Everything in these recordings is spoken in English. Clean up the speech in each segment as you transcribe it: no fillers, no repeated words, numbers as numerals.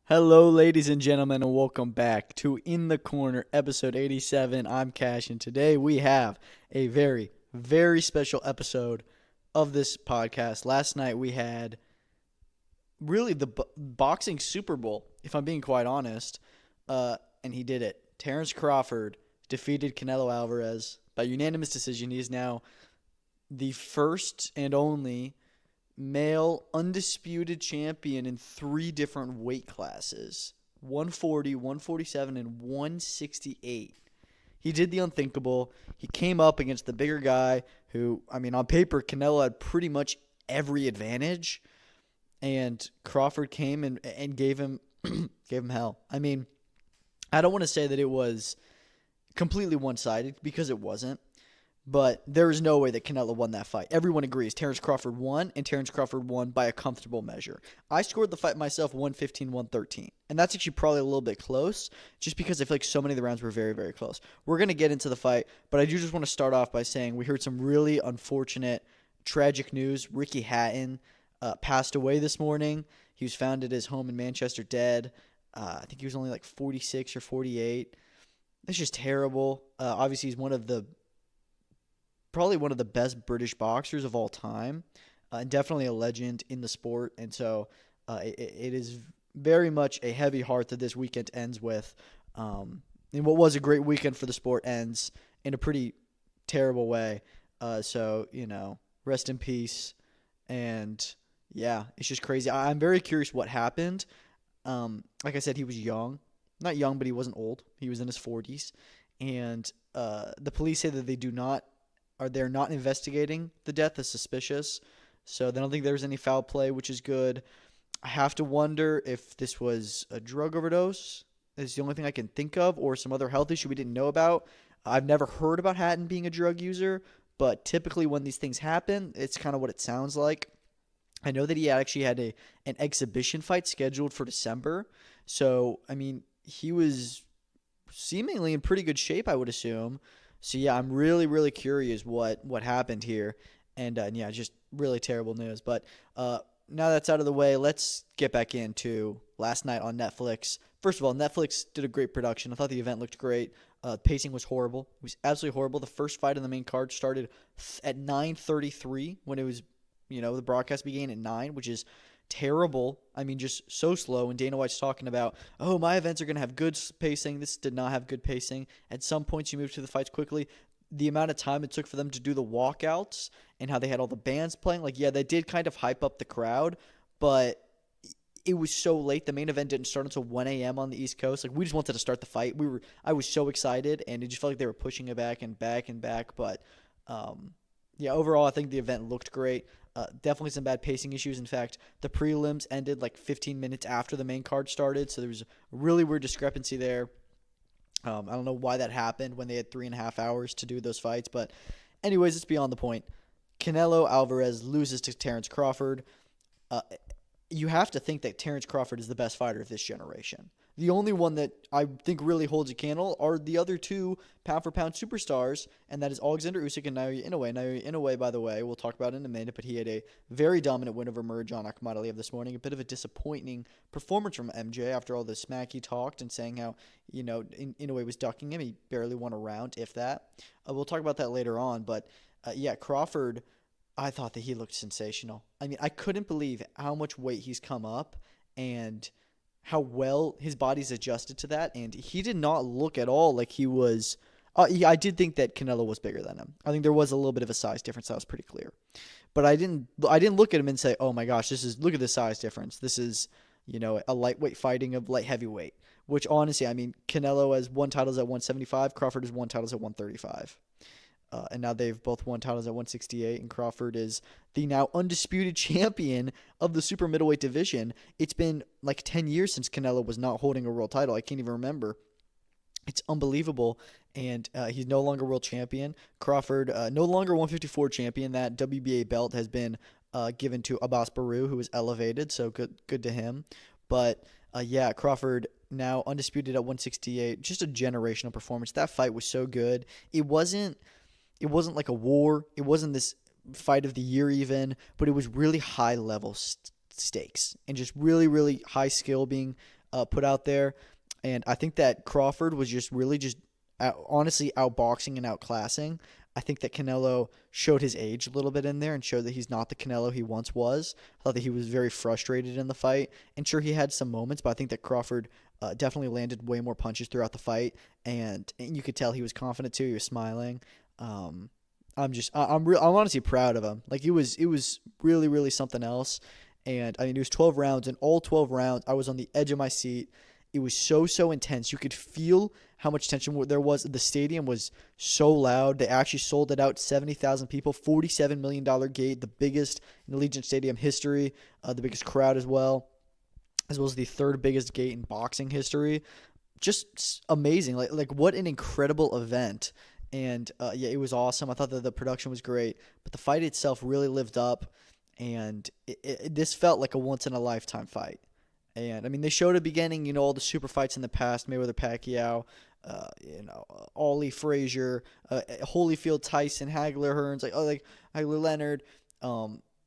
Hello, ladies and gentlemen, and welcome back to In the Corner, episode 87. I'm Cash, and today we have a very, very special episode of this podcast. Last night we had really the boxing Super Bowl, if I'm being quite honest, and he did it. Terence Crawford defeated Canelo Alvarez by unanimous decision. He is now the first and only male undisputed champion in three different weight classes: 140, 147, and 168. He did the unthinkable. He came up against the bigger guy who, on paper, Canelo had pretty much every advantage. And Crawford came and gave him gave him hell. I don't want to say that it was completely one-sided because it wasn't. But there is no way that Canelo won that fight. Everyone agrees. Terence Crawford won, and Terence Crawford won by a comfortable measure. I scored the fight myself 115, 113. And that's actually probably a little bit close, just because I feel like so many of the rounds were very, very close. We're going to get into the fight, but I do just want to start off by saying we heard some really unfortunate, tragic news. Ricky Hatton passed away this morning. He was found at his home in Manchester dead. I think he was only like 46 or 48. It's just terrible. Obviously, he's probably one of the best British boxers of all time, and definitely a legend in the sport. And so it is very much a heavy heart that this weekend ends with. And what was a great weekend for the sport ends in a pretty terrible way. So, rest in peace. And yeah, it's just crazy. I'm very curious what happened. Like I said, he was young. Not young, but he wasn't old. He was in his 40s. And the police say that they're not investigating the death as suspicious. So they don't think there's any foul play, which is good. I have to wonder if this was a drug overdose. It's the only thing I can think of, or some other health issue we didn't know about. I've never heard about Hatton being a drug user, but typically when these things happen, it's kind of what it sounds like. I know that he actually had an exhibition fight scheduled for December. So, he was seemingly in pretty good shape, I would assume. So, yeah, I'm really, really curious what happened here. And, just really terrible news. But now that's out of the way, let's get back into last night on Netflix. First of all, Netflix did a great production. I thought the event looked great. Pacing was horrible. It was absolutely horrible. The first fight on the main card started at 9:33 when it was, the broadcast began at 9, which is terrible. Just so slow. And Dana White's talking about, oh, my events are going to have good pacing. This did not have good pacing. At some points, you move to the fights quickly. The amount of time it took for them to do the walkouts and how they had all the bands playing, they did kind of hype up the crowd, but it was so late. The main event didn't start until 1 a.m. on the East Coast. We just wanted to start the fight. I was so excited, and it just felt like they were pushing it back and back and back. But overall, I think the event looked great. Definitely some bad pacing issues. In fact, the prelims ended 15 minutes after the main card started, so there was a really weird discrepancy there. I don't know why that happened when they had 3.5 hours to do those fights, but anyways, it's beyond the point. Canelo Alvarez loses to Terence Crawford. You have to think that Terence Crawford is the best fighter of this generation. The only one that I think really holds a candle are the other two pound-for-pound superstars, and that is Alexander Usyk and Naoya Inoue. Naoya Inoue, by the way, we'll talk about in a minute, but he had a very dominant win over Jean Akhmadaliev this morning. A bit of a disappointing performance from MJ after all the smack he talked and saying how, Inoue was ducking him. He barely won a round, if that. We'll talk about that later on, but Crawford, I thought that he looked sensational. I couldn't believe how much weight he's come up and how well his body's adjusted to that, and he did not look at all like he was. I did think that Canelo was bigger than him. I think there was a little bit of a size difference. That was pretty clear, but I didn't look at him and say, "Oh my gosh, look at the size difference. This is a lightweight fighting of light heavyweight." Which honestly, Canelo has won titles at 175. Crawford has won titles at 135. And now they've both won titles at 168, and Crawford is the now undisputed champion of the super middleweight division. It's been 10 years since Canelo was not holding a world title. I can't even remember. It's unbelievable, and he's no longer world champion. Crawford, no longer 154 champion. That WBA belt has been given to Abbas Baru, who was elevated, so good to him. But, Crawford now undisputed at 168. Just a generational performance. That fight was so good. It wasn't like a war. It wasn't this fight of the year even, but it was really high level stakes and just really, really high skill being put out there. And I think that Crawford was just really just honestly outboxing and outclassing. I think that Canelo showed his age a little bit in there and showed that he's not the Canelo he once was. I thought that he was very frustrated in the fight. And sure, he had some moments, but I think that Crawford definitely landed way more punches throughout the fight. And you could tell he was confident too. He was smiling. I'm honestly proud of him. Like, it was really, really something else. And I mean, it was 12 rounds, and all 12 rounds, I was on the edge of my seat. It was so intense. You could feel how much tension there was. The stadium was so loud. They actually sold it out. 70,000 people, $47 million gate, the biggest in Allegiant Stadium history, the biggest crowd as well as the third biggest gate in boxing history. Just amazing. Like what an incredible event. And yeah, it was awesome. I thought that the production was great, but the fight itself really lived up. And this felt like a once-in-a-lifetime fight. And, I mean, they showed at the beginning, all the super fights in the past, Mayweather-Pacquiao, Ollie Frazier, Holyfield, Tyson, Hagler, Hearns, Hagler-Leonard.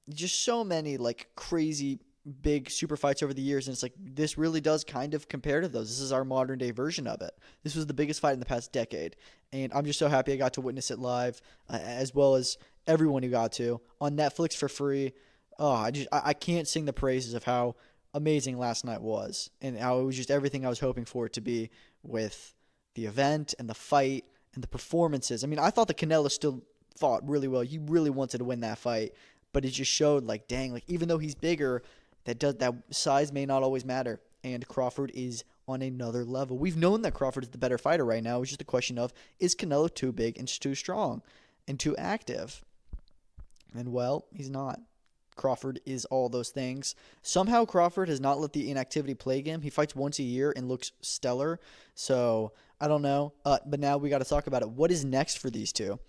Just so many, crazy big super fights over the years. And it's like, this really does kind of compare to those. This is our modern-day version of it. This was the biggest fight in the past decade. And I'm just so happy I got to witness it live, as well as everyone who got to. On Netflix for free. Oh, I can't sing the praises of how amazing last night was, and how it was just everything I was hoping for it to be, with the event and the fight and the performances. I mean, I thought that Canelo still fought really well. He really wanted to win that fight, but it just showed, dang, even though he's bigger, that size may not always matter. And Crawford is on another level. We've known that Crawford is the better fighter right now. It's just a question of, is Canelo too big and too strong and too active? And, well, he's not. Crawford is all those things. Somehow Crawford has not let the inactivity plague him. He fights once a year and looks stellar. So I don't know. But now we got to talk about it. What is next for these two?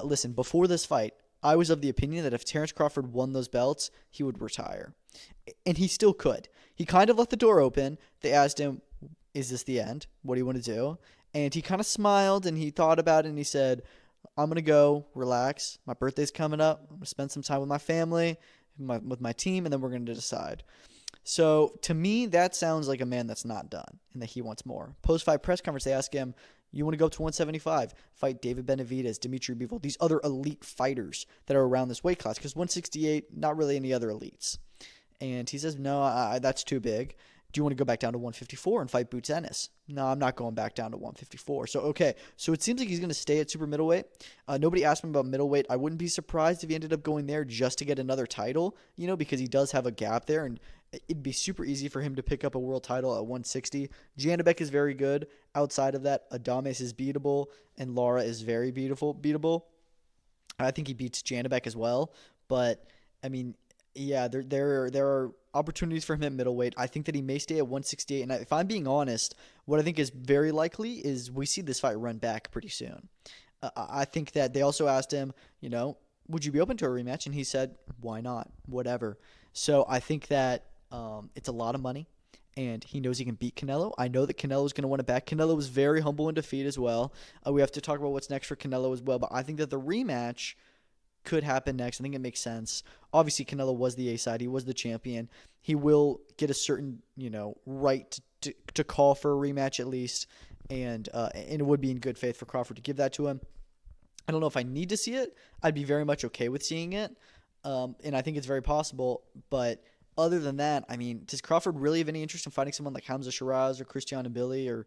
Listen, before this fight, I was of the opinion that if Terence Crawford won those belts, he would retire. And he still could. He kind of left the door open. They asked him, is this the end? What do you want to do? And he kind of smiled, and he thought about it, and he said, I'm going to go relax. My birthday's coming up. I'm going to spend some time with my family, with my team, and then we're going to decide. So to me, that sounds like a man that's not done and that he wants more. Post-fight press conference, they ask him, you want to go up to 175, fight David Benavidez, Dimitri Bivol, these other elite fighters that are around this weight class, because 168, not really any other elites. And he says, no, that's too big. Do you want to go back down to 154 and fight Boots Ennis? No, I'm not going back down to 154. So, okay. So it seems like he's going to stay at super middleweight. Nobody asked him about middleweight. I wouldn't be surprised if he ended up going there just to get another title, because he does have a gap there, and it'd be super easy for him to pick up a world title at 160. Janibek is very good. Outside of that, Adames is beatable, and Lara is very beatable. I think he beats Janibek as well. But, I mean, yeah, there are opportunities for him at middleweight. I think that he may stay at 168. And if I'm being honest, what I think is very likely is we see this fight run back pretty soon. I think that they also asked him, would you be open to a rematch? And he said, why not? Whatever. So I think that it's a lot of money, and he knows he can beat Canelo. I know that Canelo is going to want it back. Canelo was very humble in defeat as well. We have to talk about what's next for Canelo as well. But I think that the rematch could happen next. I think it makes sense. Obviously, Canelo was the A-side. He was the champion. He will get a certain, right to call for a rematch at least, and it would be in good faith for Crawford to give that to him. I don't know if I need to see it. I'd be very much okay with seeing it, and I think it's very possible. But other than that, I mean, does Crawford really have any interest in fighting someone like Hamza Shiraz or Christian Billy or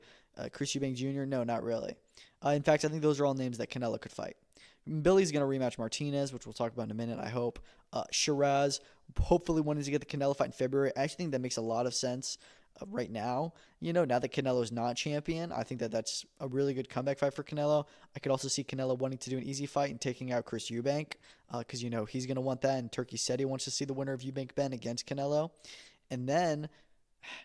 Chris Eubank Jr.? No, not really. In fact, I think those are all names that Canelo could fight. Billy's going to rematch Martinez, which we'll talk about in a minute, I hope. Shiraz, hopefully wanting to get the Canelo fight in February. I actually think that makes a lot of sense right now. Now that Canelo's not champion, I think that that's a really good comeback fight for Canelo. I could also see Canelo wanting to do an easy fight and taking out Chris Eubank, because, he's going to want that, and Turkey said he wants to see the winner of Eubank-Ben against Canelo. And then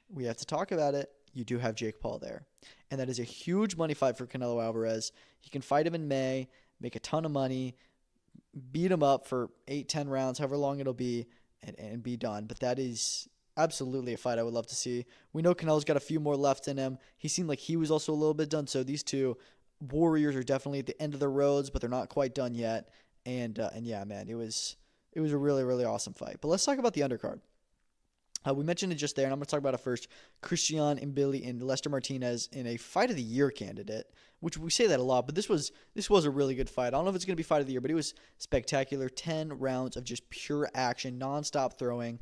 we have to talk about it. You do have Jake Paul there, and that is a huge money fight for Canelo Alvarez. He can fight him in May, make a ton of money, beat him up for 8-10 rounds, however long it'll be, and be done. But that is absolutely a fight I would love to see. We know Canelo's got a few more left in him. He seemed like he was also a little bit done. So these two warriors are definitely at the end of their roads, but they're not quite done yet. And yeah, man, it was a really, really awesome fight. But let's talk about the undercard. We mentioned it just there, and I'm going to talk about it first. Christian Mbili and Lester Martinez in a Fight of the Year candidate, which we say that a lot, but this was a really good fight. I don't know if it's going to be Fight of the Year, but it was spectacular. 10 rounds of just pure action, nonstop throwing.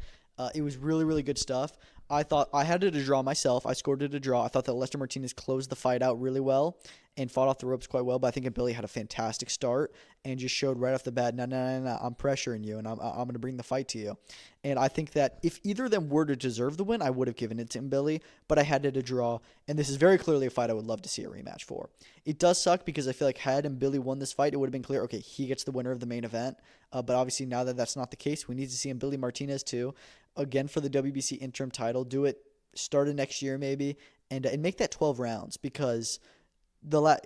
It was really, really good stuff. I thought I had it a draw myself. I scored it a draw. I thought that Lester Martinez closed the fight out really well and fought off the ropes quite well. But I think Billy had a fantastic start and just showed right off the bat, no, I'm pressuring you and I'm going to bring the fight to you. And I think that if either of them were to deserve the win, I would have given it to Billy, but I had it a draw. And this is very clearly a fight I would love to see a rematch for. It does suck because I feel like had Billy won this fight, it would have been clear, okay, he gets the winner of the main event. But obviously now that that's not the case, we need to see Billy Martinez too. Again for the WBC interim title. Do it start of next year maybe, and make that 12 rounds because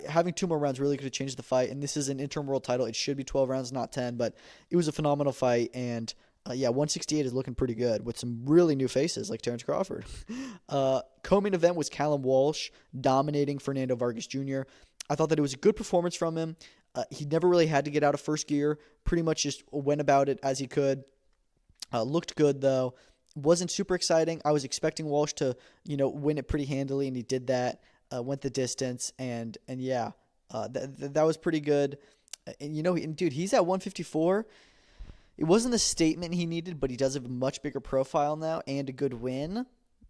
having 2 more rounds really could have changed the fight. And this is an interim world title. It should be 12 rounds, not 10. But it was a phenomenal fight, and 168 is looking pretty good with some really new faces like Terence Crawford. Co-main event was Callum Walsh dominating Fernando Vargas Jr. I thought that it was a good performance from him. He never really had to get out of first gear. Pretty much just went about it as he could. Looked good, though. Wasn't super exciting. I was expecting Walsh to, win it pretty handily, and he did that. Went the distance, and that was pretty good. And, dude, he's at 154. It wasn't the statement he needed, but he does have a much bigger profile now and a good win.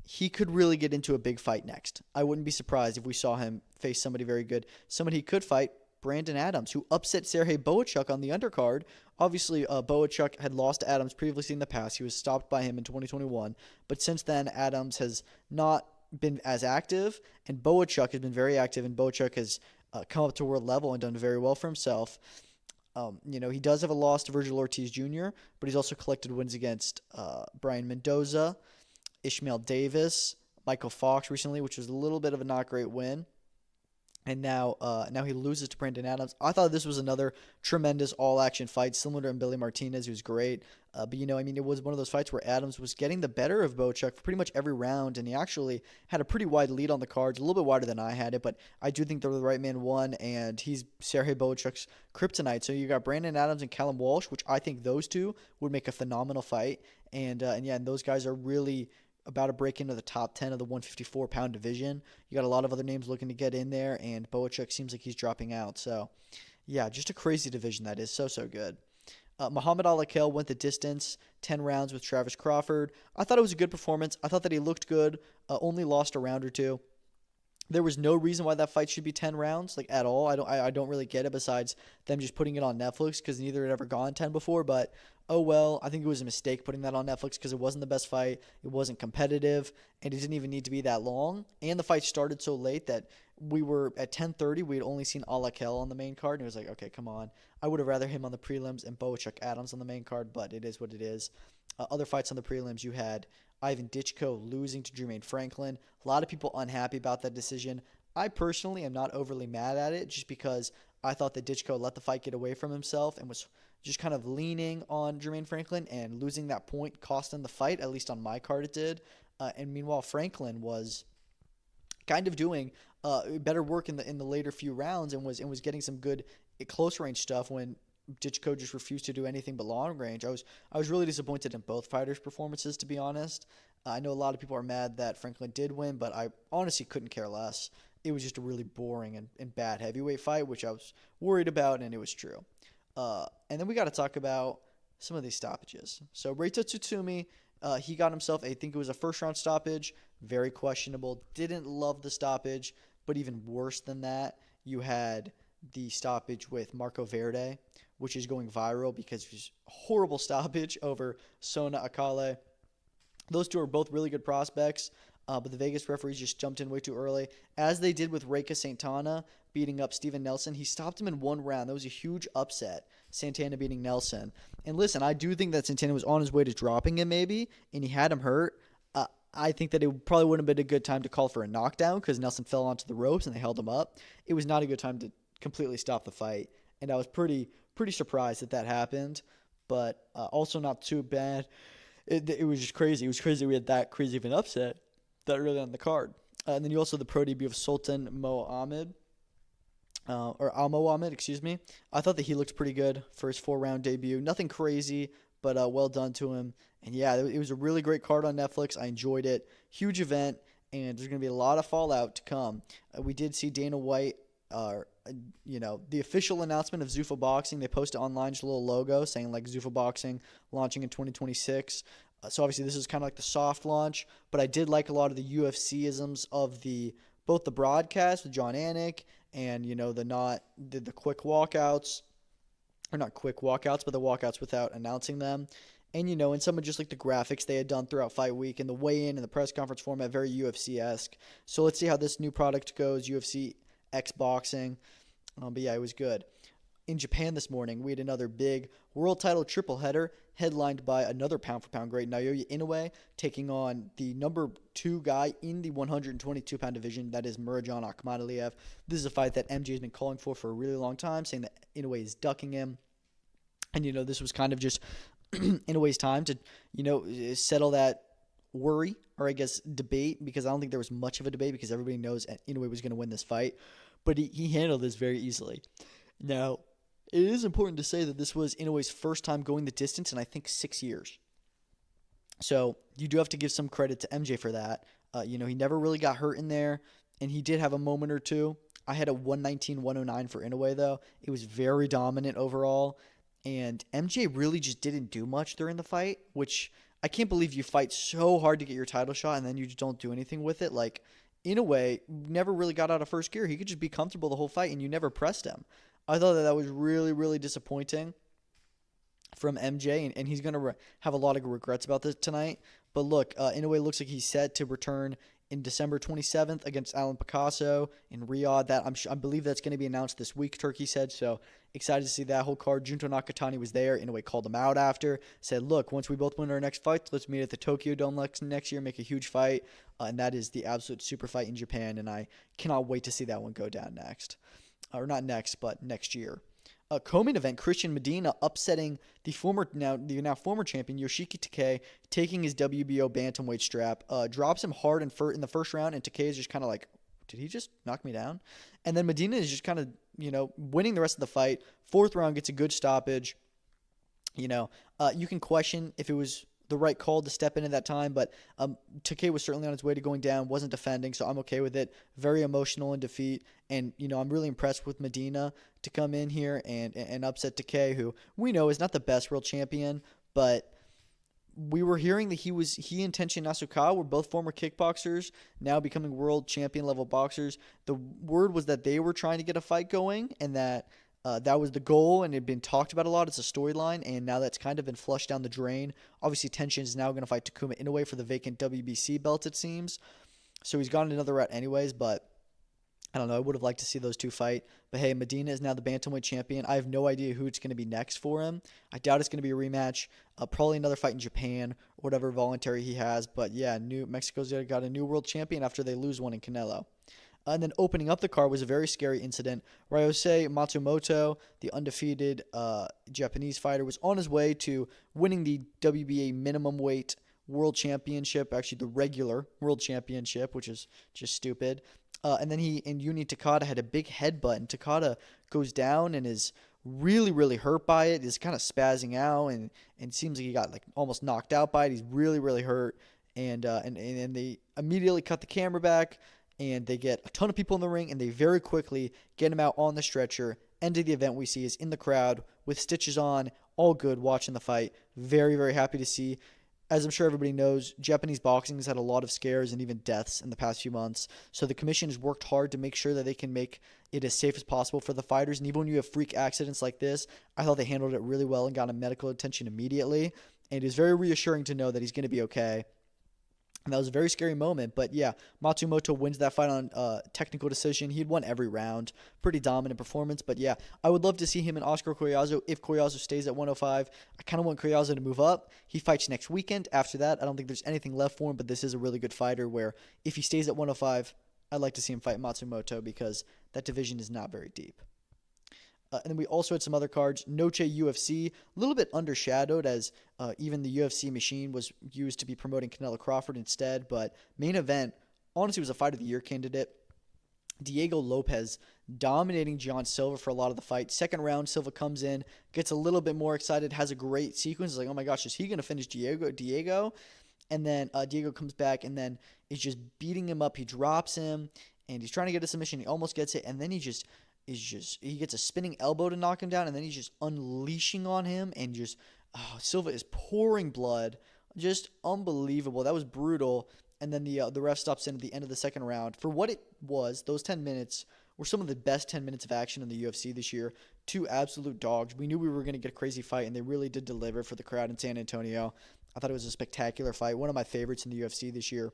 He could really get into a big fight next. I wouldn't be surprised if we saw him face somebody very good. Somebody he could fight, Brandon Adams, who upset Sergey Boachuk on the undercard. Obviously, Boachuk had lost to Adams previously in the past. He was stopped by him in 2021. But since then, Adams has not been as active, and Boachuk has been very active, and Boachuk has come up to world level and done very well for himself. He does have a loss to Virgil Ortiz Jr., but he's also collected wins against Brian Mendoza, Ishmael Davis, Michael Fox recently, which was a little bit of a not great win. And now he loses to Brandon Adams. I thought this was another tremendous all-action fight, similar to Billy Martinez, who's great. But it was one of those fights where Adams was getting the better of Boachuk for pretty much every round, and he actually had a pretty wide lead on the cards, a little bit wider than I had it. But I do think the right man won, and he's Sergey Boachuk's kryptonite. So you got Brandon Adams and Callum Walsh, which I think those two would make a phenomenal fight. And those guys are really about to break into the top 10 of the 154-pound division. You got a lot of other names looking to get in there, and Boachuk seems like he's dropping out. So, yeah, just a crazy division that is. So good. Muhammad Al-Akel went the distance, 10 rounds with Travis Crawford. I thought it was a good performance. I thought that he looked good, only lost a round or two. There was no reason why that fight should be 10 rounds, like at all. I don't really get it besides them just putting it on Netflix because neither had ever gone 10 before. But, oh well, I think it was a mistake putting that on Netflix because it wasn't the best fight. It wasn't competitive, and it didn't even need to be that long. And the fight started so late that we were at 10:30. We had only seen Al-Akel on the main card, and it was like, okay, come on. I would have rather him on the prelims and Boachuk Adams on the main card, but it is what it is. Other fights on the prelims, you had Ivan Ditchko losing to Jermaine Franklin. A lot of people unhappy about that decision. I personally am not overly mad at it just because I thought that Ditchko let the fight get away from himself and was just kind of leaning on Jermaine Franklin, and losing that point cost him the fight, at least on my card it did. And meanwhile, Franklin was kind of doing better work in the later few rounds and was getting some good close range stuff when Ditchko just refused to do anything but long range. I was really disappointed in both fighters' performances, to be honest. I know a lot of people are mad that Franklin did win, but I honestly couldn't care less. It was just a really boring and bad heavyweight fight, which I was worried about, and it was true. And then we got to talk about some of these stoppages. So Reita Tsutsumi, he got himself, I think it was a first-round stoppage, very questionable. Didn't love the stoppage, but even worse than that, you had the stoppage with Marco Verde, which is going viral because it was a horrible stoppage over Sona Akale. Those two are both really good prospects, but the Vegas referees just jumped in way too early, as they did with Reika Santana beating up Steven Nelson. He stopped him in one round. That was a huge upset, Santana beating Nelson. And listen, I do think that Santana was on his way to dropping him maybe, and he had him hurt. I think that it probably wouldn't have been a good time to call for a knockdown because Nelson fell onto the ropes and they held him up. It was not a good time to completely stop the fight, and I was pretty surprised that happened, but also not too bad. It was just crazy. It was crazy we had that crazy of an upset that early on the card. And then you also had the pro debut of Sultan Mohammed, or Al Mohammed, excuse me. I thought that he looked pretty good for his 4-round debut. Nothing crazy, but well done to him. And yeah, it was a really great card on Netflix. I enjoyed it. Huge event, and there's going to be a lot of fallout to come. We did see Dana White, the official announcement of Zuffa Boxing. They posted online just a little logo saying like Zuffa Boxing launching in 2026. So obviously this is kind of like the soft launch, but I did like a lot of the UFC isms of both the broadcast with John Anik and the quick walkouts, or not quick walkouts, but the walkouts without announcing them. And some of just like the graphics they had done throughout fight week and the weigh-in and the press conference format, very UFC-esque. So let's see how this new product goes, UFC X Boxing. But yeah, it was good. In Japan this morning, we had another big world title triple header headlined by another pound-for-pound great, Naoya Inoue, taking on the number 2 guy in the 122-pound division, that is Murodjon Akhmadaliev. This is a fight that MJ has been calling for a really long time, saying that Inoue is ducking him. And, this was kind of just Inoue's time to, settle that worry, or I guess debate, because I don't think there was much of a debate because everybody knows Inoue was going to win this fight. But he handled this very easily. Now, it is important to say that this was Inoue's first time going the distance in, I think, 6 years. So you do have to give some credit to MJ for that. He never really got hurt in there, and he did have a moment or two. I had a 119-109 for Inoue, though. It was very dominant overall, and MJ really just didn't do much during the fight, which I can't believe you fight so hard to get your title shot, and then you just don't do anything with it. Like, Inoue never really got out of first gear. He could just be comfortable the whole fight, and you never pressed him. I thought that was really, really disappointing from MJ, and he's going to have a lot of regrets about this tonight. But look, Inoue looks like he's set to return in December 27th against Alan Picasso in Riyadh. I believe that's going to be announced this week, Turkey said, so excited to see that whole card. Junto Nakatani was there. Inoue called him out after, said, look, once we both win our next fight, let's meet at the Tokyo Dome next year, make a huge fight, and that is the absolute super fight in Japan, and I cannot wait to see that one go down next. Or not next, but next year. Co-main event, Christian Medina upsetting the now former champion Yoshiki Takei, taking his WBO bantamweight strap, drops him hard in the first round, and Takei is just kind of like, did he just knock me down? And then Medina is just kind of, winning the rest of the fight. Fourth round gets a good stoppage. You can question if it was the right call to step in at that time, but Takei was certainly on his way to going down, wasn't defending, so I'm okay with it. Very emotional in defeat, and I'm really impressed with Medina to come in here and upset Takei, who we know is not the best world champion, but we were hearing that he and Tenshin Nasukawa were both former kickboxers, now becoming world champion level boxers. The word was that they were trying to get a fight going, and that was the goal, and it had been talked about a lot. It's a storyline, and now that's kind of been flushed down the drain. Obviously, Tenshin is now going to fight Takuma Inoue for the vacant WBC belt, it seems. So he's gone another route anyways, but I don't know. I would have liked to see those two fight. But hey, Medina is now the bantamweight champion. I have no idea who it's going to be next for him. I doubt it's going to be a rematch. Probably another fight in Japan, or whatever voluntary he has. But yeah, Mexico's got a new world champion after they lose one in Canelo. And then opening up the card was a very scary incident. Ryosei Matsumoto, the undefeated Japanese fighter, was on his way to winning the WBA minimum weight world championship, actually the regular world championship, which is just stupid. And then he and Yuni Takada had a big headbutt, and Takada goes down and is really, really hurt by it. He's kind of spazzing out, and seems like he got like almost knocked out by it. He's really, really hurt, and they immediately cut the camera back. And they get a ton of people in the ring, and they very quickly get him out on the stretcher. End of the event we see is in the crowd with stitches on, all good, watching the fight. Very, very happy to see. As I'm sure everybody knows, Japanese boxing has had a lot of scares and even deaths in the past few months. So the commission has worked hard to make sure that they can make it as safe as possible for the fighters. And even when you have freak accidents like this, I thought they handled it really well and got him medical attention immediately. And it is very reassuring to know that he's going to be okay. And that was a very scary moment. But yeah, Matsumoto wins that fight on technical decision. He'd won every round. Pretty dominant performance. But yeah, I would love to see him and Oscar Collazo if Collazo stays at 105. I kind of want Collazo to move up. He fights next weekend. After that, I don't think there's anything left for him. But this is a really good fighter where if he stays at 105, I'd like to see him fight Matsumoto because that division is not very deep. And then we also had some other cards. Noche UFC, a little bit undershadowed as even the UFC machine was used to be promoting Canelo Crawford instead. But main event, honestly, was a Fight of the Year candidate. Diego Lopes dominating Jean Silva for a lot of the fight. Second round, Silva comes in, gets a little bit more excited, has a great sequence. It's like, oh my gosh, is he going to finish Diego? And then Diego comes back and then is just beating him up. He drops him and he's trying to get a submission. He almost gets it, and then he gets a spinning elbow to knock him down, and then he's just unleashing on him, and just Silva is pouring blood. Just unbelievable. That was brutal. And then the ref stops in at the end of the second round. For what it was, those 10 minutes were some of the best 10 minutes of action in the UFC this year. Two absolute dogs. We knew we were going to get a crazy fight, and they really did deliver for the crowd in San Antonio. I thought it was a spectacular fight. One of my favorites in the UFC this year.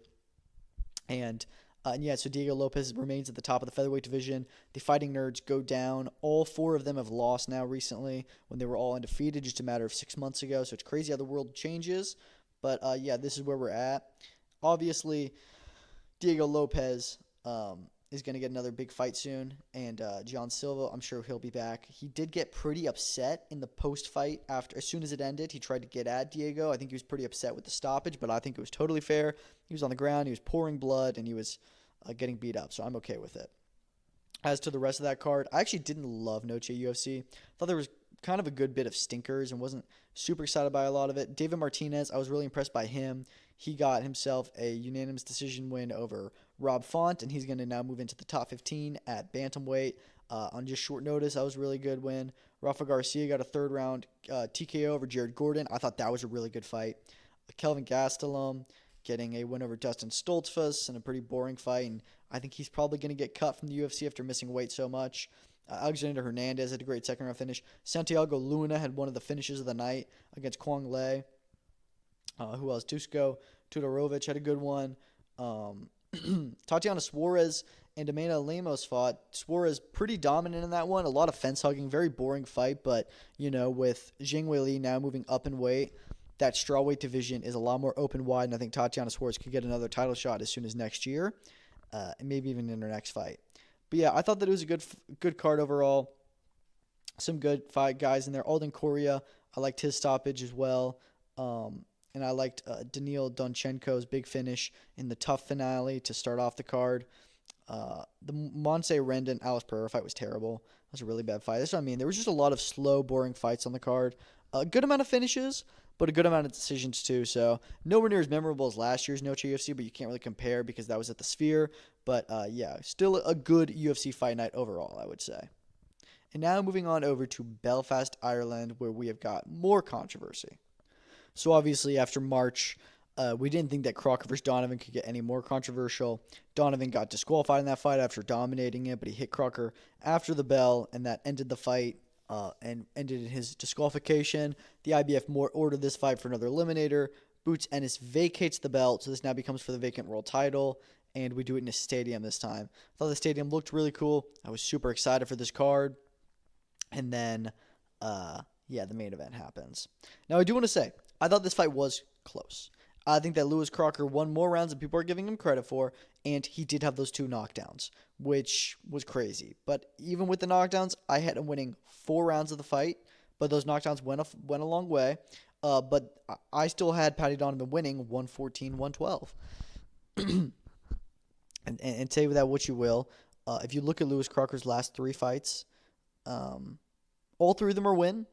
And yeah, so Diego Lopes remains at the top of the featherweight division. The Fighting Nerds go down. All four of them have lost now recently when they were all undefeated just a matter of 6 months ago. So it's crazy how the world changes. But yeah, this is where we're at. Obviously, Diego Lopes is going to get another big fight soon. And Jean Silva, I'm sure he'll be back. He did get pretty upset in the post-fight as soon as it ended. He tried to get at Diego. I think he was pretty upset with the stoppage, but I think it was totally fair. He was on the ground. He was pouring blood, and he was getting beat up. So I'm okay with it. As to the rest of that card, I actually didn't love Noche UFC. Thought there was kind of a good bit of stinkers and wasn't super excited by a lot of it. David Martinez, I was really impressed by him. He got himself a unanimous decision win over Rob Font, and he's going to now move into the top 15 at bantamweight on just short notice. That was a really good win. Rafa Garcia got a third round TKO over Jared Gordon. I thought that was a really good fight. Kelvin Gastelum getting a win over Dustin Stoltzfus in a pretty boring fight, and I think he's probably going to get cut from the UFC after missing weight so much. Alexander Hernandez had a great second round finish. Santiago Luna had one of the finishes of the night against Kwang Le. Who else? Dusko Tudorovic had a good one. Tatiana Suarez and Amanda Lemos fought. Suarez pretty dominant in that one. A lot of fence hugging. Very boring fight. But, with Zhang Weili now moving up in weight, that strawweight division is a lot more open wide. And I think Tatiana Suarez could get another title shot as soon as next year. And maybe even in her next fight. But yeah, I thought that it was a good card overall. Some good fight guys in there. Alden Correa, I liked his stoppage as well. And I liked Daniil Donchenko's big finish in the tough finale to start off the card. The Montse Rendon Alice Pereira fight was terrible. That was a really bad fight. That's what I mean. There was just a lot of slow, boring fights on the card. A good amount of finishes, but a good amount of decisions too. So nowhere near as memorable as last year's Noche UFC, but you can't really compare because that was at the Sphere. But yeah, still a good UFC fight night overall, I would say. And now moving on over to Belfast, Ireland, where we have got more controversy. So obviously after March, we didn't think that Crocker versus Donovan could get any more controversial. Donovan got disqualified in that fight after dominating it, but he hit Crocker after the bell, and that ended the fight and ended in his disqualification. The IBF ordered this fight for another eliminator. Boots Ennis vacates the belt, so this now becomes for the vacant world title, and we do it in a stadium this time. I thought the stadium looked really cool. I was super excited for this card. And then, yeah, the main event happens. Now, I do want to say, I thought this fight was close. I think that Lewis Crocker won more rounds than people are giving him credit for, and he did have those 2 knockdowns, which was crazy. But even with the knockdowns, I had him winning 4 rounds of the fight, but those knockdowns went a long way. But I still had Paddy Donovan winning 114-112. and say that what you will. If you look at Lewis Crocker's last 3 fights, all 3 of them are wins.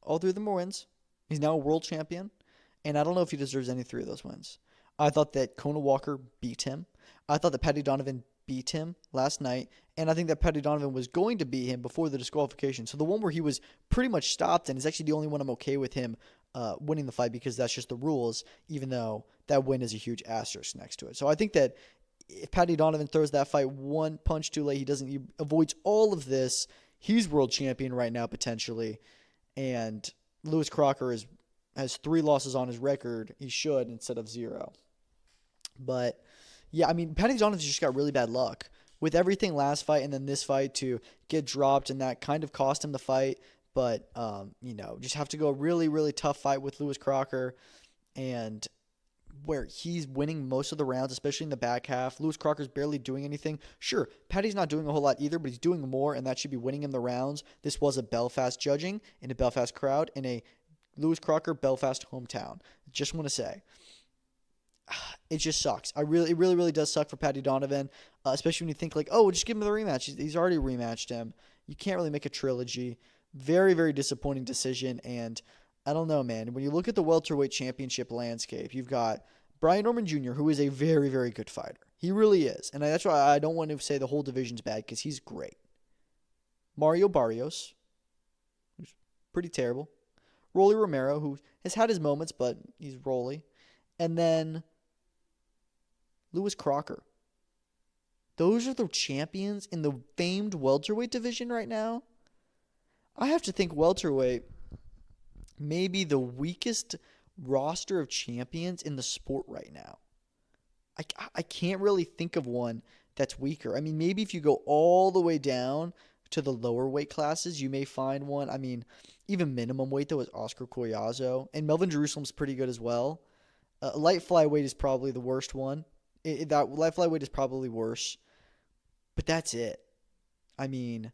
All 3 of them are wins. He's now a world champion, and I don't know if he deserves any 3 of those wins. I thought that Conor Walker beat him. I thought that Paddy Donovan beat him last night, and I think that Paddy Donovan was going to beat him before the disqualification. So the one where he was pretty much stopped, and is actually the only one I'm okay with him winning the fight because that's just the rules, even though that win is a huge asterisk next to it. So I think that if Paddy Donovan throws that fight one punch too late, he avoids all of this. He's world champion right now potentially, and Lewis Crocker has 3 losses on his record. He should instead of 0. But yeah, I mean, Paddy Donovan just got really bad luck with everything last fight and then this fight to get dropped, and that kind of cost him the fight. But just have to go a really, really tough fight with Lewis Crocker, and where he's winning most of the rounds, especially in the back half. Lewis Crocker's barely doing anything. Sure, Paddy's not doing a whole lot either, but he's doing more, and that should be winning him the rounds. This was a Belfast judging in a Belfast crowd in a Lewis Crocker Belfast hometown. Just want to say. it just sucks. It really does suck for Paddy Donovan, especially when you think like, oh, just give him the rematch. He's already rematched him. You can't really make a trilogy. Very, very disappointing decision. And I don't know, man. When you look at the welterweight championship landscape, you've got Brian Norman Jr., who is a very, very good fighter. He really is. And that's why I don't want to say the whole division's bad, because he's great. Mario Barrios, who's pretty terrible. Rolly Romero, who has had his moments, but he's Rolly. And then Lewis Crocker. Those are the champions in the famed welterweight division right now. I have to think welterweight may be the weakest roster of champions in the sport right now. I can't really think of one that's weaker. I mean, maybe if you go all the way down to the lower weight classes, you may find one. I mean, even minimum weight, though, is Oscar Collazo. And Melvin Jerusalem's pretty good as well. Light flyweight is probably the worst one. That light flyweight is probably worse. But that's it. I mean,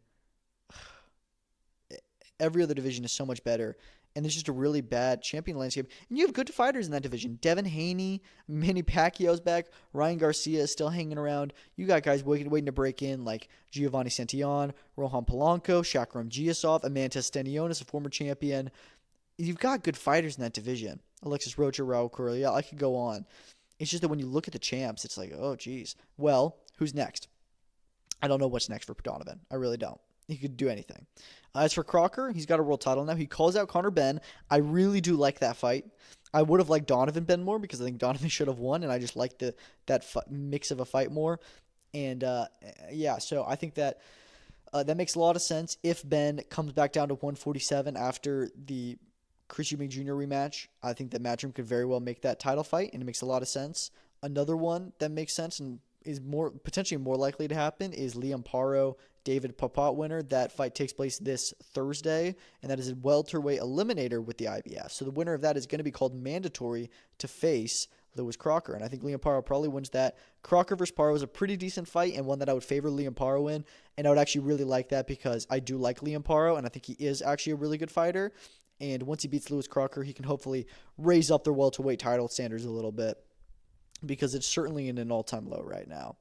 every other division is so much better. And there's just a really bad champion landscape. And you have good fighters in that division. Devin Haney, Manny Pacquiao's back. Ryan Garcia is still hanging around. You got guys waiting to break in like Giovanni Santillon, Rohan Polanco, Shakram Giasov, Amantas Stenionis, a former champion. You've got good fighters in that division. Alexis Rocha, Raul Correa. I could go on. It's just that when you look at the champs, it's like, oh, geez. Well, who's next? I don't know what's next for Donovan. I really don't. He could do anything. As for Crocker, he's got a world title now. He calls out Conor Benn. I really do like that fight. I would have liked Donovan Benn more because I think Donovan should have won, and I just like that mix of a fight more. And yeah, so I think that that makes a lot of sense. If Benn comes back down to 147 after the Chris Eubank Jr. rematch, I think that Matchroom could very well make that title fight, and it makes a lot of sense. Another one that makes sense and is potentially more likely to happen is Liam Paro, David Papat winner. That fight takes place this Thursday, and that is a welterweight eliminator with the IBF. So the winner of that is going to be called mandatory to face Lewis Crocker, and I think Liam Paro probably wins that. Crocker versus Paro is a pretty decent fight and one that I would favor Liam Paro in, and I would actually really like that because I do like Liam Paro, and I think he is actually a really good fighter. And once he beats Lewis Crocker, he can hopefully raise up their welterweight title standards a little bit, because it's certainly in an all-time low right now.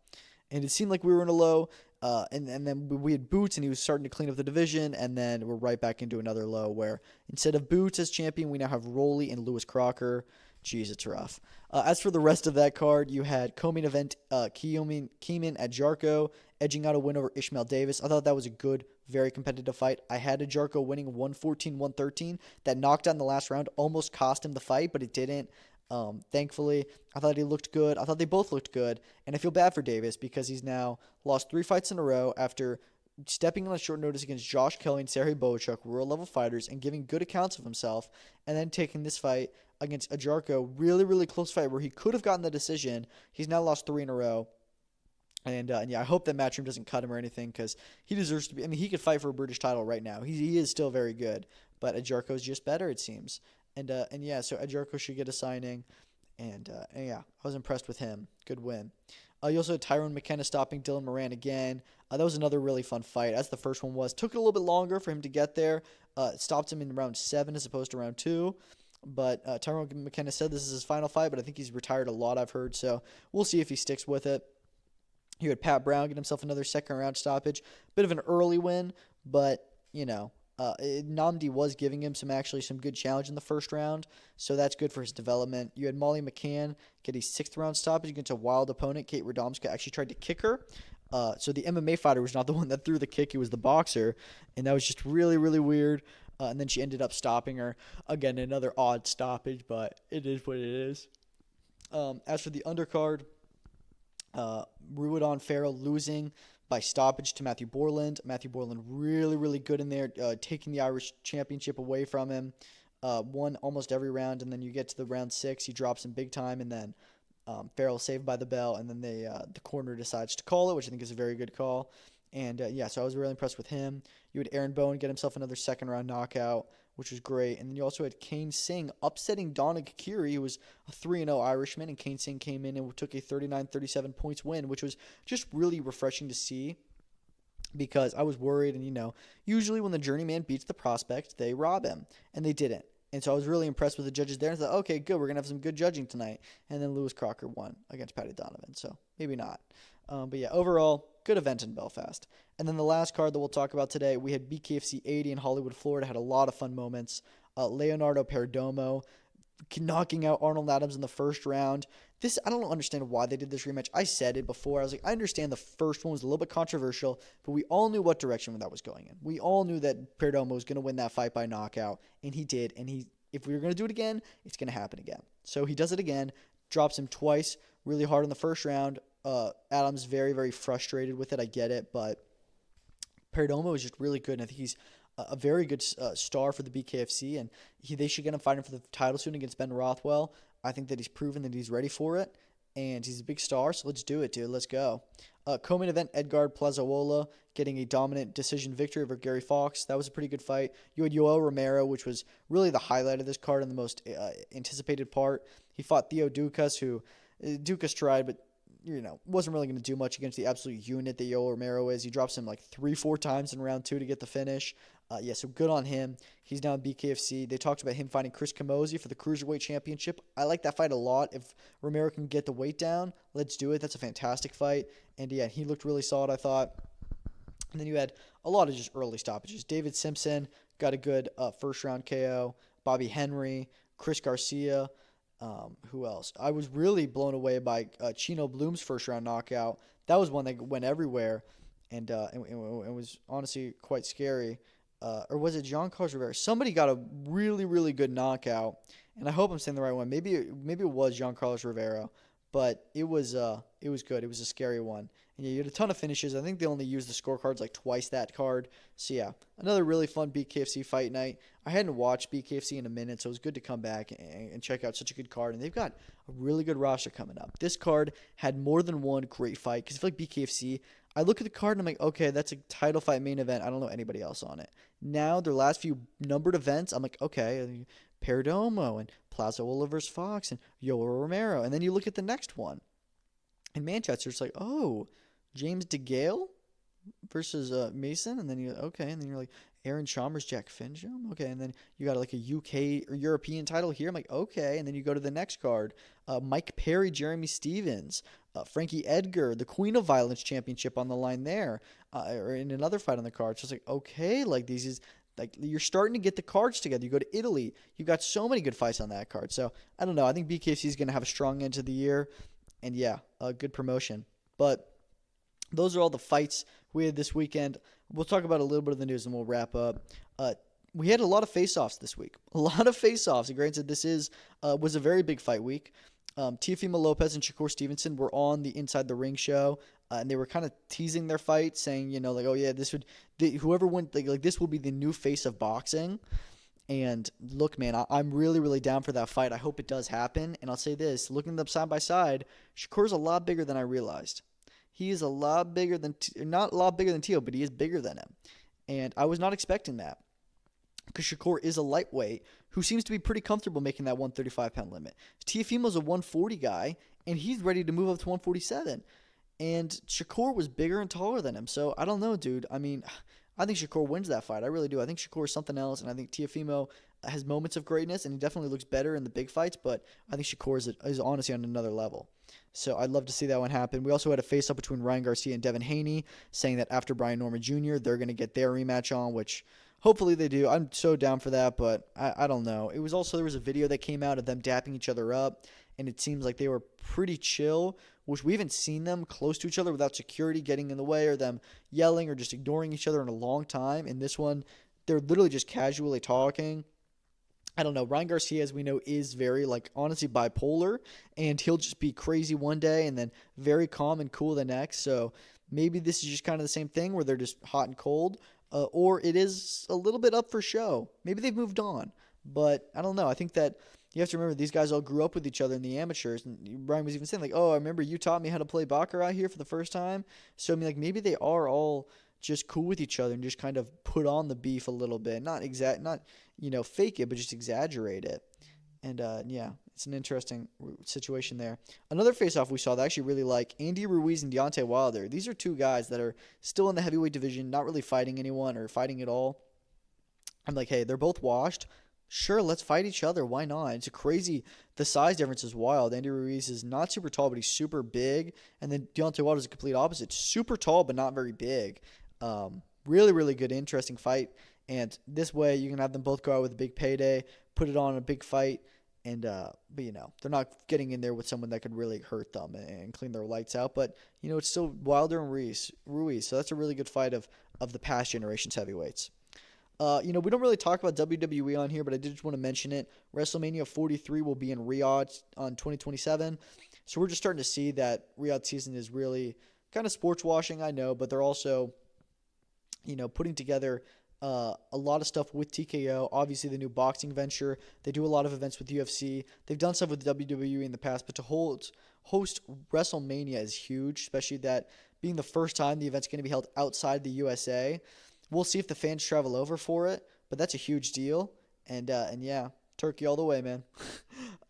And it seemed like we were in a low, and then we had Boots, and he was starting to clean up the division, and then we're right back into another low where instead of Boots as champion, we now have Rolly and Lewis Crocker. Jeez, it's rough. As for the rest of that card, you had co-main event Keeman at Jarko edging out a win over Ishmael Davis. I thought that was a good, very competitive fight. I had a Jarko winning 114-113. That knockdown in the last round almost cost him the fight, but it didn't. Thankfully, I thought he looked good. I thought they both looked good. And I feel bad for Davis because he's now lost 3 fights in a row after stepping on a short notice against Josh Kelly and Sergey Bochuk, world-level fighters, and giving good accounts of himself, and then taking this fight against a Jarko, really, really close fight where he could have gotten the decision. He's now lost 3 in a row. And yeah, I hope that Matchroom doesn't cut him or anything because he deserves to be. I mean, he could fight for a British title right now. He is still very good, but Jarko's just better, it seems. And yeah, so Jarko should get a signing. And yeah, I was impressed with him. Good win. You also had Tyrone McKenna stopping Dylan Moran again. That was another really fun fight, as the first one was. Took it a little bit longer for him to get there. Stopped him in round 7 as opposed to round 2. But Tyrone McKenna said this is his final fight, but I think he's retired a lot, I've heard. So we'll see if he sticks with it. You had Pat Brown get himself another second-round stoppage. Bit of an early win, but, you know, Namdi was giving him some good challenge in the first round, so that's good for his development. You had Molly McCann get a 6th-round stoppage against a wild opponent. Kate Radomska actually tried to kick her. So the MMA fighter was not the one that threw the kick. It was the boxer, and that was just really, really weird. And then she ended up stopping her. Again, another odd stoppage, but it is what it is. As for the undercard, Ruidon Farrell losing by stoppage to Matthew Borland. Matthew Borland really, really good in there, taking the Irish championship away from him. Won almost every round, and then you get to the round 6, he drops him big time, and then Farrell saved by the bell, and then the corner decides to call it, which I think is a very good call. And yeah, so I was really impressed with him. You had Aaron Bowen get himself another second-round knockout, which was great. And then you also had Kane Singh upsetting Donna Kikiri, who was a 3-0 Irishman, and Kane Singh came in and took a 39-37 points win, which was just really refreshing to see because I was worried. And, you know, usually when the journeyman beats the prospect, they rob him, and they didn't. And so I was really impressed with the judges there and thought, okay, good, we're going to have some good judging tonight. And then Lewis Crocker won against Paddy Donovan, so maybe not. But yeah, overall, good event in Belfast. And then the last card that we'll talk about today, we had BKFC 80 in Hollywood, Florida. Had a lot of fun moments. Leonardo Perdomo knocking out Arnold Adams in the first round. This, I don't understand why they did this rematch. I said it before. I was like, I understand the first one was a little bit controversial, but we all knew what direction that was going in. We all knew that Perdomo was going to win that fight by knockout, and he did. And if we were going to do it again, it's going to happen again. So he does it again, drops him twice, really hard in the first round. Adams very, very frustrated with it. I get it, but Perdomo is just really good, and I think he's a very good star for the BKFC, and they should get him fighting for the title soon against Ben Rothwell. I think that he's proven that he's ready for it, and he's a big star, so let's do it, dude. Let's go. Co-main event, Edgar Plazaola getting a dominant decision victory over Gary Fox. That was a pretty good fight. You had Yoel Romero, which was really the highlight of this card and the most anticipated part. He fought Theo Ducas, who Ducas tried, but wasn't really going to do much against the absolute unit that Yoel Romero is. He drops him like 3-4 times in round 2 to get the finish. So good on him. He's now in BKFC. They talked about him fighting Chris Camozzi for the Cruiserweight Championship. I like that fight a lot. If Romero can get the weight down, let's do it. That's a fantastic fight. And yeah, he looked really solid, I thought. And then you had a lot of just early stoppages. David Simpson got a good first-round KO. Bobby Henry, Chris Garcia. Who else? I was really blown away by Chino Bloom's first-round knockout. That was one that went everywhere, and it was honestly quite scary. Or was it Jean Rivera? Somebody got a really, really good knockout, and I hope I'm saying the right one. Maybe it was Jean Carlos Rivera, but it was good. It was a scary one. And yeah, you had a ton of finishes. I think they only used the scorecards like twice that card. So yeah, another really fun BKFC fight night. I hadn't watched BKFC in a minute, so it was good to come back and check out such a good card. And they've got a really good roster coming up. This card had more than one great fight because I feel like BKFC, I look at the card and I'm like, okay, that's a title fight main event. I don't know anybody else on it. Now, their last few numbered events, I'm like, okay, Perdomo and Plazaola versus Fox and Yoel Romero. And then you look at the next one in Manchester, it's like, oh, James DeGale versus Mason. And then and then you're like, Aaron Chalmers, Jack Fincham. Okay, and then you got like a UK or European title here. I'm like, okay. And then you go to the next card, Mike Perry, Jeremy Stevens, Frankie Edgar, the Queen of Violence Championship on the line there, or in another fight on the card. So it's like, okay, like these is like you're starting to get the cards together. You go to Italy, you got so many good fights on that card. So I don't know. I think BKFC is going to have a strong end to the year, and yeah, a good promotion. But those are all the fights we had this weekend. We'll talk about a little bit of the news and we'll wrap up. We had a lot of face-offs this week. A lot of face-offs. And granted, this was a very big fight week. Teofimo Lopez and Shakur Stevenson were on the Inside the Ring show, and they were kind of teasing their fight, saying, like, oh yeah, whoever went, like this will be the new face of boxing. And look, man, I'm really, really down for that fight. I hope it does happen. And I'll say this, looking at them side by side, Shakur's a lot bigger than I realized. He is a lot bigger than, not a lot bigger than Teo, but he is bigger than him. And I was not expecting that because Shakur is a lightweight who seems to be pretty comfortable making that 135-pound limit. Teofimo's a 140 guy, and he's ready to move up to 147. And Shakur was bigger and taller than him. So I don't know, dude. I mean, I think Shakur wins that fight. I really do. I think Shakur is something else, and I think Teofimo has moments of greatness, and he definitely looks better in the big fights, but I think Shakur is honestly on another level. So I'd love to see that one happen. We also had a face-up between Ryan Garcia and Devin Haney, saying that after Brian Norman Jr., they're going to get their rematch on, which hopefully they do. I'm so down for that, but I don't know. There was a video that came out of them dapping each other up, and it seems like they were pretty chill, which we haven't seen them close to each other without security getting in the way or them yelling or just ignoring each other in a long time. In this one, they're literally just casually talking. I don't know. Ryan Garcia, as we know, is very, honestly bipolar, and he'll just be crazy one day and then very calm and cool the next. So maybe this is just kind of the same thing where they're just hot and cold, or it is a little bit up for show. Maybe they've moved on, but I don't know. I think that you have to remember these guys all grew up with each other in the amateurs, and Ryan was even saying, oh, I remember you taught me how to play baccarat here for the first time. So, I mean, maybe they are all just cool with each other and just kind of put on the beef a little bit. Not fake it, but just exaggerate it. And, yeah, it's an interesting situation there. Another face-off we saw that I actually really like, Andy Ruiz and Deontay Wilder. These are two guys that are still in the heavyweight division, not really fighting anyone or fighting at all. I'm like, hey, they're both washed. Sure, let's fight each other. Why not? It's a crazy. The size difference is wild. Andy Ruiz is not super tall, but he's super big. And then Deontay Wilder is the complete opposite. Super tall, but not very big. Really, really good, interesting fight. And this way, you can have them both go out with a big payday, put it on a big fight. And but they're not getting in there with someone that could really hurt them and clean their lights out. But it's still Wilder and Ruiz. So that's a really good fight of the past generation's heavyweights. We don't really talk about WWE on here, but I did just want to mention it. WrestleMania 43 will be in Riyadh on 2027. So we're just starting to see that Riyadh season is really kind of sports washing, I know, but they're also, putting together a lot of stuff with TKO. Obviously, the new boxing venture. They do a lot of events with UFC. They've done stuff with WWE in the past, but to host WrestleMania is huge, especially that being the first time the event's going to be held outside the USA. We'll see if the fans travel over for it, but that's a huge deal. And yeah, Turkey all the way, man.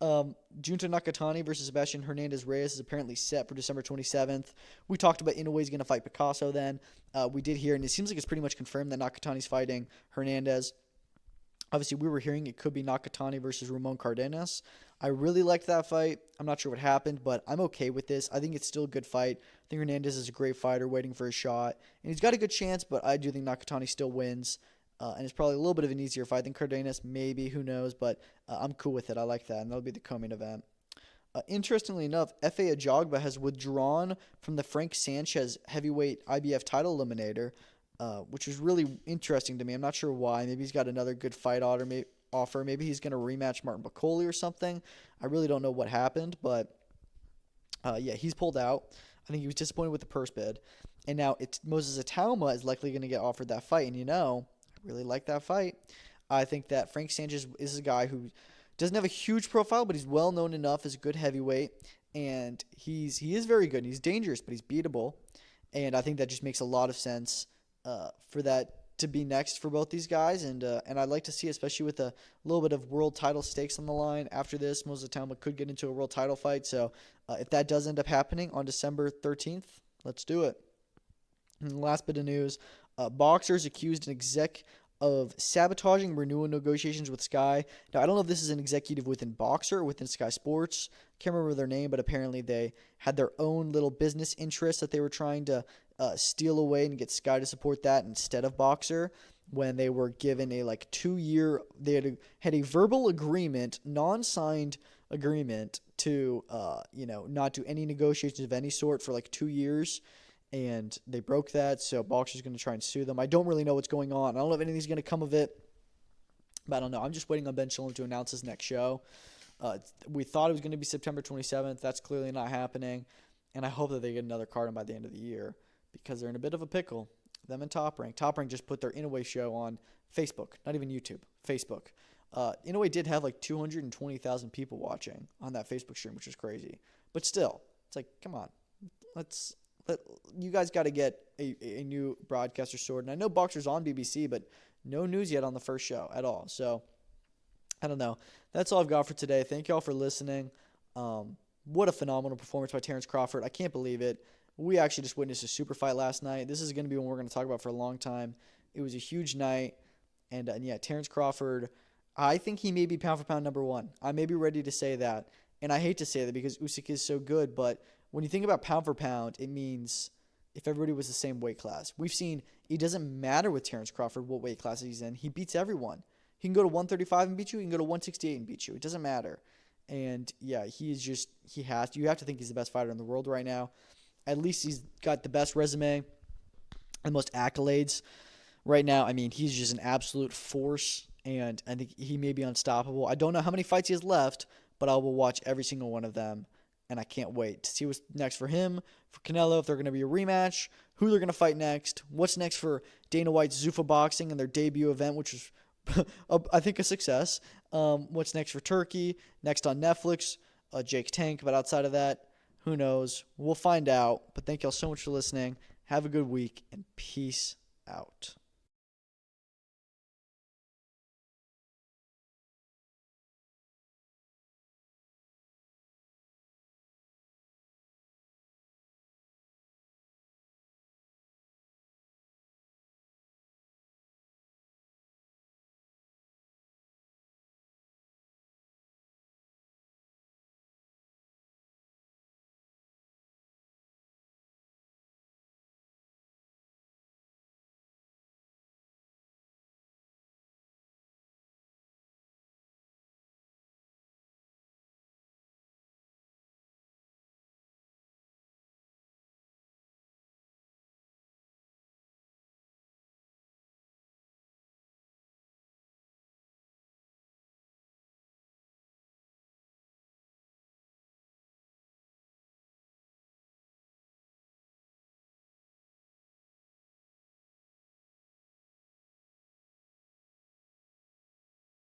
Junta Nakatani versus Sebastian Hernandez-Reyes is apparently set for December 27th. We talked about Inoue's going to fight Picasso then. We did hear, and it seems like it's pretty much confirmed that Nakatani's fighting Hernandez. Obviously, we were hearing it could be Nakatani versus Ramon Cardenas. I really liked that fight. I'm not sure what happened, but I'm okay with this. I think it's still a good fight. I think Hernandez is a great fighter waiting for a shot. And he's got a good chance, but I do think Nakatani still wins. And it's probably a little bit of an easier fight than Cardenas, maybe. Who knows? But I'm cool with it. I like that. And that'll be the co-main event. Interestingly enough, Efe Ajagba has withdrawn from the Frank Sanchez heavyweight IBF title eliminator, which is really interesting to me. I'm not sure why. Maybe he's got another good fight offer. Maybe he's going to rematch Martin Bakoli or something. I really don't know what happened, but yeah, he's pulled out. I think he was disappointed with the purse bid. And now Moses Atauma is likely going to get offered that fight. And I really like that fight. I think that Frank Sanchez is a guy who doesn't have a huge profile, but he's well known enough as a good heavyweight. And he is very good. He's dangerous, but he's beatable. And I think that just makes a lot of sense for that to be next for both these guys. And I'd like to see, especially with a little bit of world title stakes on the line after this, Moses Atauma could get into a world title fight. So if that does end up happening on December 13th, let's do it. And last bit of news, boxers accused an exec of sabotaging renewal negotiations with Sky. Now, I don't know if this is an executive within Boxer or within Sky Sports. Can't remember their name, but apparently they had their own little business interests that they were trying to steal away and get Sky to support that instead of Boxer, when they were given a 2-year, they had a verbal agreement, non-signed agreement to not do any negotiations of any sort for 2 years. And they broke that, so Boxer's going to try and sue them. I don't really know what's going on. I don't know if anything's going to come of it, but I don't know. I'm just waiting on Ben Shalom to announce his next show. We thought it was going to be September 27th. That's clearly not happening, and I hope that they get another card by the end of the year because they're in a bit of a pickle. Them and Top Rank. Top Rank just put their Inoue show on Facebook, not even YouTube, Facebook. Inoue did have 220,000 people watching on that Facebook stream, which is crazy. But still, it's come on, you guys got to get a new broadcaster sorted. And I know Boxer's on BBC, but no news yet on the first show at all. So, I don't know. That's all I've got for today. Thank you all for listening. What a phenomenal performance by Terence Crawford. I can't believe it. We actually just witnessed a super fight last night. This is going to be one we're going to talk about for a long time. It was a huge night. And yeah, Terence Crawford, I think he may be pound for pound number one. I may be ready to say that. And I hate to say that because Usyk is so good, but when you think about pound for pound, it means if everybody was the same weight class. We've seen it doesn't matter with Terence Crawford what weight class he's in. He beats everyone. He can go to 135 and beat you. He can go to 168 and beat you. It doesn't matter. And yeah, you have to think he's the best fighter in the world right now. At least he's got the best resume and most accolades right now. I mean, he's just an absolute force, and I think he may be unstoppable. I don't know how many fights he has left, but I will watch every single one of them. And I can't wait to see what's next for him, for Canelo, if they're going to be a rematch, who they're going to fight next, what's next for Dana White's Zuffa Boxing and their debut event, which was, I think, a success. What's next for Turkey, next on Netflix, Jake Tank. But outside of that, who knows? We'll find out. But thank y'all so much for listening. Have a good week, and peace out.